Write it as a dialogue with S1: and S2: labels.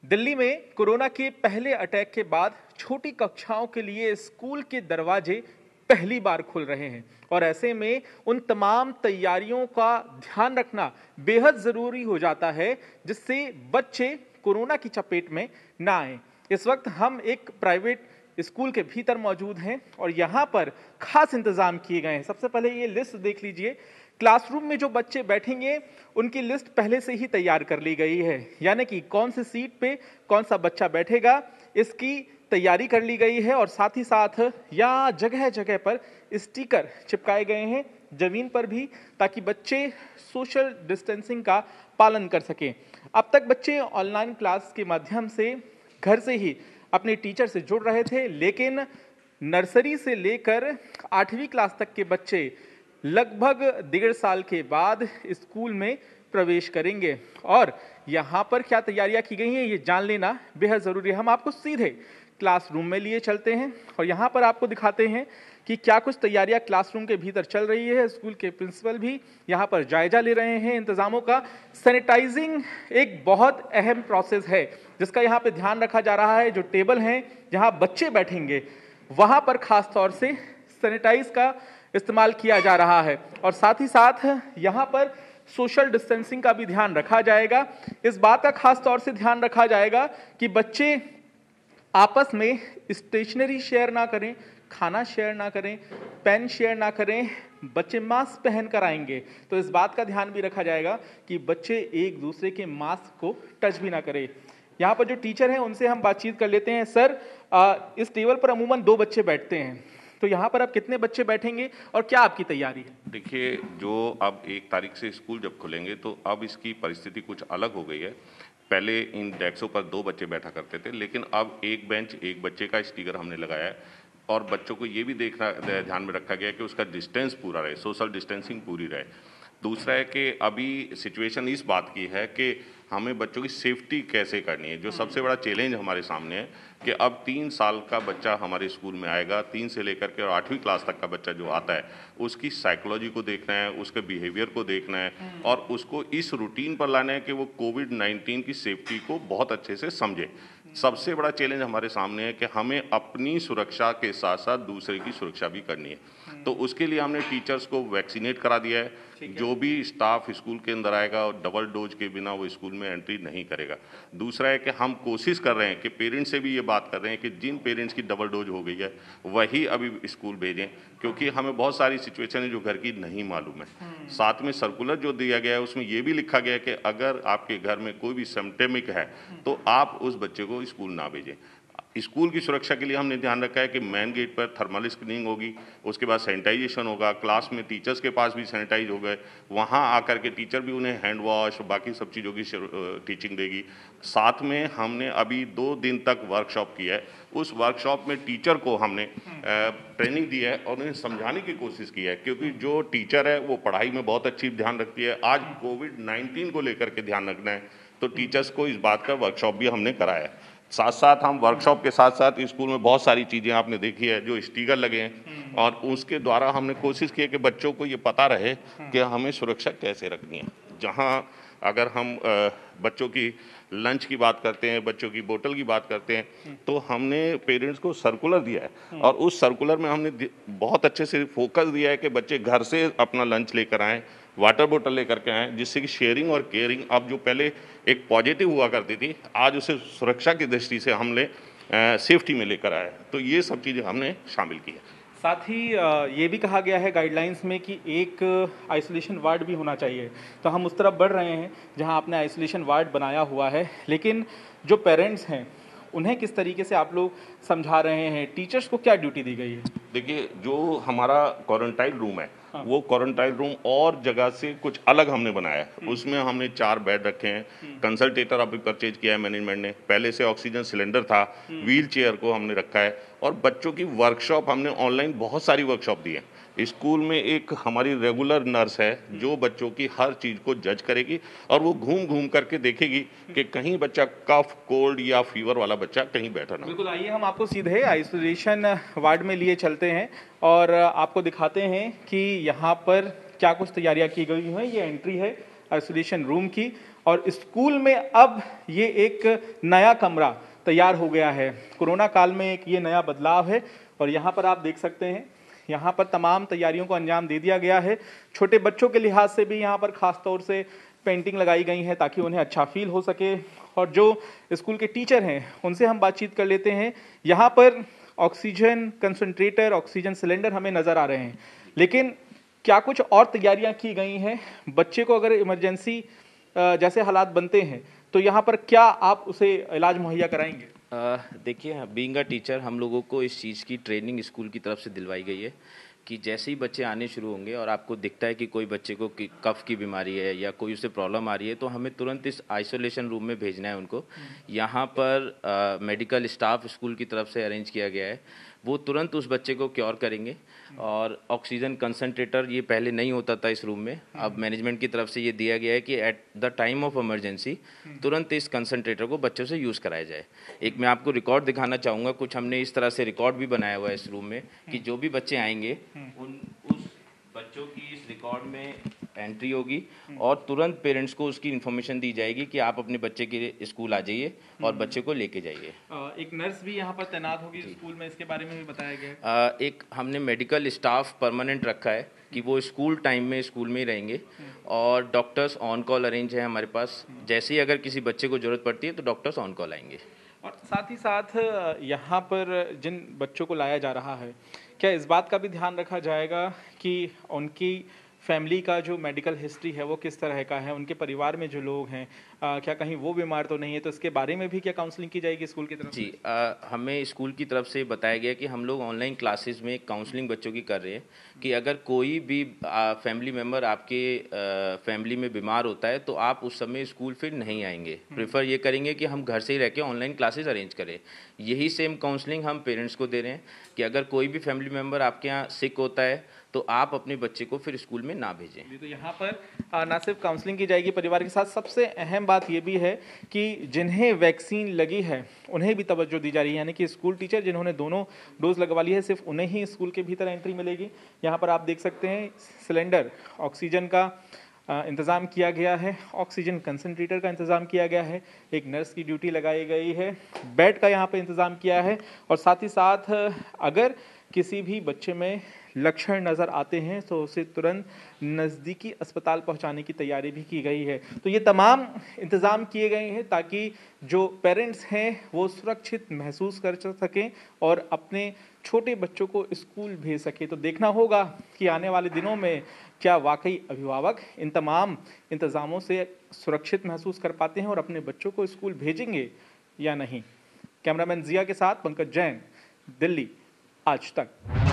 S1: दिल्ली में कोरोना के पहले अटैक के बाद छोटी कक्षाओं के लिए स्कूल के दरवाजे पहली बार खुल रहे हैं और ऐसे में उन तमाम तैयारियों का ध्यान रखना बेहद ज़रूरी हो जाता है जिससे बच्चे कोरोना की चपेट में ना आए। इस वक्त हम एक प्राइवेट स्कूल के भीतर मौजूद हैं और यहाँ पर खास इंतजाम किए गए हैं। सबसे पहले ये लिस्ट देख लीजिए। क्लासरूम में जो बच्चे बैठेंगे उनकी लिस्ट पहले से ही तैयार कर ली गई है, यानी कि कौन सी सीट पे कौन सा बच्चा बैठेगा इसकी तैयारी कर ली गई है। और साथ ही साथ यहाँ जगह जगह पर स्टिकर चिपकाए गए हैं जमीन पर भी, ताकि बच्चे सोशल डिस्टेंसिंग का पालन कर सकें। अब तक बच्चे ऑनलाइन क्लास के माध्यम से घर से ही अपने टीचर से जुड़ रहे थे, लेकिन नर्सरी से लेकर 8वीं क्लास तक के बच्चे लगभग 1.5 साल के बाद स्कूल में प्रवेश करेंगे और यहाँ पर क्या तैयारियां की गई हैं ये जान लेना बेहद ज़रूरी है। हम आपको सीधे क्लासरूम में लिए चलते हैं और यहाँ पर आपको दिखाते हैं कि क्या कुछ तैयारियां क्लासरूम के भीतर चल रही है। स्कूल के प्रिंसिपल भी यहाँ पर जायजा ले रहे हैं इंतज़ामों का। सैनिटाइजिंग एक बहुत अहम प्रोसेस है जिसका यहाँ पे ध्यान रखा जा रहा है। जो टेबल हैं जहाँ बच्चे बैठेंगे वहाँ पर खास तौर से सैनिटाइज का इस्तेमाल किया जा रहा है और साथ ही साथ यहाँ पर सोशल डिस्टेंसिंग का भी ध्यान रखा जाएगा। इस बात का खास तौर से ध्यान रखा जाएगा कि बच्चे आपस में स्टेशनरी शेयर ना करें, खाना शेयर ना करें, पेन शेयर ना करें। बच्चे मास्क पहन कर आएंगे तो इस बात का ध्यान भी रखा जाएगा कि बच्चे एक दूसरे के मास्क को टच भी ना करें। यहाँ पर जो टीचर हैं उनसे हम बातचीत कर लेते हैं। सर, इस टेबल पर अमूमन 2 बच्चे बैठते हैं, तो यहाँ पर अब कितने बच्चे बैठेंगे और क्या आपकी तैयारी है?
S2: देखिए, जो अब 1 तारीख से स्कूल जब खुलेंगे तो अब इसकी परिस्थिति कुछ अलग हो गई है। पहले इन डेस्कों पर 2 बच्चे बैठा करते थे, लेकिन अब एक बेंच 1 बच्चे का स्टिकर हमने लगाया है और बच्चों को ये भी देखना ध्यान में रखा गया है कि उसका डिस्टेंस पूरा रहे, सोशल डिस्टेंसिंग पूरी रहे। दूसरा है कि अभी सिचुएशन इस बात की है कि हमें बच्चों की सेफ्टी कैसे करनी है। जो सबसे बड़ा चैलेंज हमारे सामने है कि अब 3 साल का बच्चा हमारे स्कूल में आएगा, 3 से लेकर के और 8वीं क्लास तक का बच्चा जो आता है उसकी साइकोलॉजी को देखना है, उसके बिहेवियर को देखना है और उसको इस रूटीन पर लाना है कि वो कोविड-19 की सेफ्टी को बहुत अच्छे से समझे। सबसे बड़ा चैलेंज हमारे सामने है कि हमें अपनी सुरक्षा के साथ साथ दूसरे की सुरक्षा भी करनी है। तो उसके लिए हमने टीचर्स को वैक्सीनेट करा दिया है। जो भी स्टाफ स्कूल के अंदर आएगा और डबल डोज के बिना वो स्कूल में एंट्री नहीं करेगा। दूसरा है कि हम कोशिश कर रहे हैं कि पेरेंट्स से भी ये बात कर रहे हैं कि जिन पेरेंट्स की डबल डोज हो गई है वही अभी स्कूल भेजें, क्योंकि हमें बहुत सारी सिचुएशन है जो घर की नहीं मालूम है। साथ में सर्कुलर जो दिया गया है उसमें ये भी लिखा गया है कि अगर आपके घर में कोई भी सिम्पटमिक है तो आप उस बच्चे को स्कूल ना भेजें। स्कूल की सुरक्षा के लिए हमने ध्यान रखा है कि मेन गेट पर थर्मल स्क्रीनिंग होगी, उसके बाद सैनिटाइजेशन होगा, क्लास में टीचर्स के पास भी सैनिटाइज हो गए, वहाँ आकर के टीचर भी उन्हें हैंड वॉश बाकी सब चीज़ों की टीचिंग देगी। साथ में हमने अभी 2 दिन तक वर्कशॉप किया है। उस वर्कशॉप में टीचर को हमने ट्रेनिंग दी है और उन्हें समझाने की कोशिश की है, क्योंकि जो टीचर है वो पढ़ाई में बहुत अच्छी ध्यान रखती है। आज कोविड-19 को लेकर के ध्यान रखना है तो टीचर्स को इस बात का वर्कशॉप भी हमने कराया है। साथ साथ हम वर्कशॉप के साथ साथ स्कूल में बहुत सारी चीज़ें आपने देखी है जो स्टिकर लगे हैं और उसके द्वारा हमने कोशिश की है कि बच्चों को ये पता रहे कि हमें सुरक्षा कैसे रखनी है। जहाँ अगर हम बच्चों की लंच की बात करते हैं, बच्चों की बोतल की बात करते हैं, तो हमने पेरेंट्स को सर्कुलर दिया है और उस सर्कुलर में हमने बहुत अच्छे से फोकस दिया है कि बच्चे घर से अपना लंच लेकर आएँ, वाटर बोतल लेकर के आएँ, जिससे कि शेयरिंग और केयरिंग अब जो पहले एक पॉजिटिव हुआ करती थी, आज उसे सुरक्षा की दृष्टि से हमने सेफ्टी में लेकर आए। तो ये सब चीज़ें हमने शामिल की है।
S1: साथ ही ये भी कहा गया है गाइडलाइंस में कि एक आइसोलेशन वार्ड भी होना चाहिए, तो हम उस तरफ बढ़ रहे हैं जहां आपने आइसोलेशन वार्ड बनाया हुआ है। लेकिन जो पेरेंट्स हैं उन्हें किस तरीके से आप लोग समझा रहे हैं? टीचर्स को क्या ड्यूटी दी गई है?
S2: देखिए, जो हमारा क्वारंटाइन रूम है वो क्वारंटाइन रूम और जगह से कुछ अलग हमने बनाया है। उसमें हमने 4 बेड रखे हैं, कंसल्टेटर अभी परचेज किया है मैनेजमेंट ने, पहले से ऑक्सीजन सिलेंडर था, व्हील चेयर को हमने रखा है और बच्चों की वर्कशॉप हमने ऑनलाइन बहुत सारी वर्कशॉप दी है। स्कूल में एक हमारी रेगुलर नर्स है जो बच्चों की हर चीज़ को जज करेगी और वो घूम घूम करके देखेगी कि कहीं बच्चा कफ, कोल्ड या फीवर वाला बच्चा कहीं बैठा ना।
S1: बिल्कुल, आइए हम आपको सीधे आइसोलेशन वार्ड में लिए चलते हैं और आपको दिखाते हैं कि यहाँ पर क्या कुछ तैयारियां की गई हैं। ये एंट्री है आइसोलेशन रूम की और स्कूल में अब ये एक नया कमरा तैयार हो गया है। कोरोना काल में एक ये नया बदलाव है और यहाँ पर आप देख सकते हैं, यहाँ पर तमाम तैयारियों को अंजाम दे दिया गया है। छोटे बच्चों के लिहाज से भी यहाँ पर खास तौर से पेंटिंग लगाई गई है ताकि उन्हें अच्छा फील हो सके। और जो स्कूल के टीचर हैं उनसे हम बातचीत कर लेते हैं। यहाँ पर ऑक्सीजन कंसंट्रेटर, ऑक्सीजन सिलेंडर हमें नज़र आ रहे हैं, लेकिन क्या कुछ और तैयारियां की गई हैं? बच्चे को अगर इमरजेंसी जैसे हालात बनते हैं तो यहाँ पर क्या आप उसे इलाज मुहैया कराएंगे?
S3: देखिए, बीइंग अ टीचर हम लोगों को इस चीज़ की ट्रेनिंग स्कूल की तरफ से दिलवाई गई है कि जैसे ही बच्चे आने शुरू होंगे और आपको दिखता है कि कोई बच्चे को कफ की बीमारी है या कोई उसे प्रॉब्लम आ रही है तो हमें तुरंत इस आइसोलेशन रूम में भेजना है उनको। यहाँ पर मेडिकल स्टाफ स्कूल की तरफ से अरेंज किया गया है, वो तुरंत उस बच्चे को क्योर करेंगे। और ऑक्सीजन कंसंट्रेटर ये पहले नहीं होता था इस रूम में, अब मैनेजमेंट की तरफ से ये दिया गया है कि at the time of emergency तुरंत इस कंसंट्रेटर को बच्चों से यूज़ कराया जाए। एक मैं आपको रिकॉर्ड दिखाना चाहूँगा, कुछ हमने इस तरह से रिकॉर्ड भी बनाया हुआ है इस रूम में कि जो भी बच्चे आएंगे उस बच्चों की इस रिकॉर्ड में एंट्री होगी और तुरंत पेरेंट्स को उसकी इन्फॉर्मेशन दी जाएगी कि आप अपने बच्चे के स्कूल आ जाइए और बच्चे को लेके जाइए।
S1: एक नर्स भी यहाँ पर तैनात होगी स्कूल में, इसके बारे में भी बताया गया है।
S3: एक हमने मेडिकल स्टाफ परमानेंट रखा है कि वो स्कूल टाइम में स्कूल में ही रहेंगे और डॉक्टर्स ऑन कॉल अरेंज है हमारे पास। जैसे ही अगर किसी बच्चे को ज़रूरत पड़ती है तो डॉक्टर्स ऑन कॉल आएंगे।
S1: और साथ ही साथ यहाँ पर जिन बच्चों को लाया जा रहा है, क्या इस बात का भी ध्यान रखा जाएगा कि उनकी फैमिली का जो मेडिकल हिस्ट्री है वो किस तरह का है, उनके परिवार में जो लोग हैं क्या कहीं वो बीमार तो नहीं है? तो इसके बारे में भी क्या काउंसलिंग की जाएगी स्कूल की तरफ से?
S3: जी, हमें स्कूल की तरफ से बताया गया कि हम लोग ऑनलाइन क्लासेस में काउंसलिंग बच्चों की कर रहे हैं कि अगर कोई भी फैमिली मेम्बर आपके फैमिली में बीमार होता है तो आप उस समय स्कूल फिर नहीं आएंगे। प्रेफर ये करेंगे कि हम घर से ही रह के ऑनलाइन क्लासेस अरेंज करें। यही सेम काउंसलिंग हम पेरेंट्स को दे रहे हैं कि अगर कोई भी फैमिली मेम्बर आपके यहाँ सिक होता है तो आप अपने बच्चे को फिर स्कूल में ना भेजें।
S1: तो यहाँ पर ना सिर्फ काउंसलिंग की जाएगी परिवार के साथ, सबसे अहम बात ये भी है कि जिन्हें वैक्सीन लगी है उन्हें भी तवज्जो दी जा रही है, यानी कि स्कूल टीचर जिन्होंने दोनों डोज लगवा ली है सिर्फ उन्हें ही स्कूल के भीतर एंट्री मिलेगी। यहाँ पर आप देख सकते हैं सिलेंडर, ऑक्सीजन का इंतज़ाम किया गया है, ऑक्सीजन कंसंट्रेटर का इंतज़ाम किया गया है, एक नर्स की ड्यूटी लगाई गई है, बेड का यहाँ पे इंतज़ाम किया है और साथ ही साथ अगर किसी भी बच्चे में लक्षण नज़र आते हैं तो उसे तुरंत नज़दीकी अस्पताल पहुंचाने की तैयारी भी की गई है। तो ये तमाम इंतज़ाम किए गए हैं ताकि जो पेरेंट्स हैं वो सुरक्षित महसूस कर सकें और अपने छोटे बच्चों को स्कूल भेज सकें। तो देखना होगा कि आने वाले दिनों में क्या वाकई अभिभावक इन तमाम इंतज़ामों से सुरक्षित महसूस कर पाते हैं और अपने बच्चों को स्कूल भेजेंगे या नहीं। कैमरामैन जिया के साथ पंकज जैन, दिल्ली आज तक।